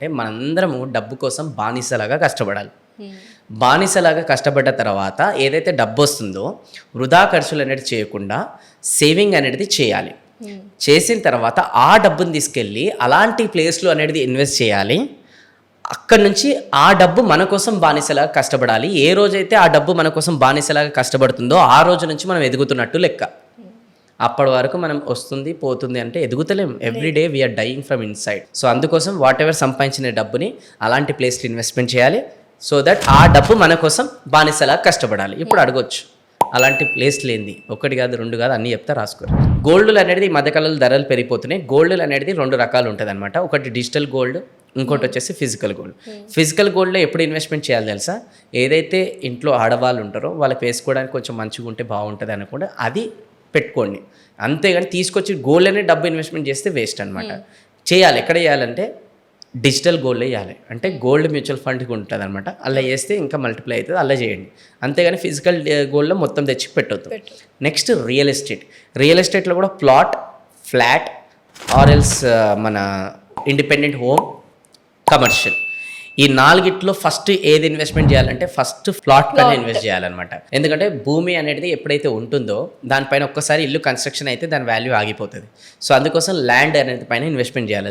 అంటే మనందరము డబ్బు కోసం బానిసలాగా కష్టపడాలి. బానిసలాగా కష్టపడ్డ తర్వాత ఏదైతే డబ్బు వస్తుందో వృధా ఖర్చులు అనేది చేయకుండా సేవింగ్ అనేది చేయాలి. చేసిన తర్వాత ఆ డబ్బుని తీసుకెళ్ళి అలాంటి ప్లేస్లో అనేది ఇన్వెస్ట్ చేయాలి. అక్కడి నుంచి ఆ డబ్బు మన కోసం బానిసలాగా కష్టపడాలి. ఏ రోజైతే ఆ డబ్బు మన కోసం బానిసలాగా కష్టపడుతుందో ఆ రోజు నుంచి మనం ఎదుగుతున్నట్టు లెక్క. అప్పటి వరకు మనం వస్తుంది పోతుంది అంటే ఎదుగుతలేం. Every day we are dying from inside. So అందుకోసం వాట్ ఎవర్ సంపాదించిన డబ్బుని అలాంటి ప్లేస్లో ఇన్వెస్ట్మెంట్ చేయాలి. సో దట్ ఆ డబ్బు మన కోసం బానిసలా కష్టపడాలి. ఇప్పుడు అడగొచ్చు అలాంటి ప్లేస్ లేనిది ఒకటి కాదు రెండు కాదు అన్నీ చెప్తా రాసుకోరు. గోల్డ్లు అనేది ఈ మధ్యకాలంలో ధరలు పెరిగిపోతున్నాయి. గోల్డ్ అనేది రెండు రకాలు ఉంటుంది అనమాట. ఒకటి డిజిటల్ గోల్డ్, ఇంకోటి వచ్చేసి ఫిజికల్ గోల్డ్. ఫిజికల్ గోల్డ్లో ఎప్పుడు ఇన్వెస్ట్మెంట్ చేయాలి తెలుసా? ఏదైతే ఇంట్లో ఆడవాళ్ళు ఉంటారో వాళ్ళకి వేసుకోవడానికి కొంచెం మంచిగా ఉంటే బాగుంటుంది అనుకుంటే అది పెట్టుకోండి. అంతేగాని తీసుకొచ్చి గోల్డ్ అనే డబ్బు ఇన్వెస్ట్మెంట్ చేస్తే వేస్ట్ అనమాట. చేయాలి ఎక్కడ చేయాలంటే డిజిటల్ గోల్డ్ వేయాలి. అంటే గోల్డ్ మ్యూచువల్ ఫండ్కి ఉంటుంది అనమాట. అలా వేస్తే ఇంకా మల్టిప్లై అవుతుంది. అలా చేయండి. అంతేగాని ఫిజికల్ గోల్డ్లో మొత్తం తెచ్చి పెట్టొద్దు. Next real estate. రియల్ ఎస్టేట్లో కూడా ప్లాట్, ఫ్లాట్ ఆర్ఎల్స్ మన ఇండిపెండెంట్ హోమ్, కమర్షియల్, ఈ నాలుగిట్లో ఫస్ట్ ఏది ఇన్వెస్ట్మెంట్ చేయాలంటే ఫస్ట్ ప్లాట్ పైన ఇన్వెస్ట్ చేయాలన్నమాట. ఎందుకంటే భూమి అనేది ఎప్పుడైతే ఉంటుందో దానిపైన ఒక్కసారి ఇల్లు కన్స్ట్రక్షన్ అయితే దాని వాల్యూ ఆగిపోతుంది. సో అందుకోసం ల్యాండ్ అనేది పైన ఇన్వెస్ట్మెంట్ చేయాలి.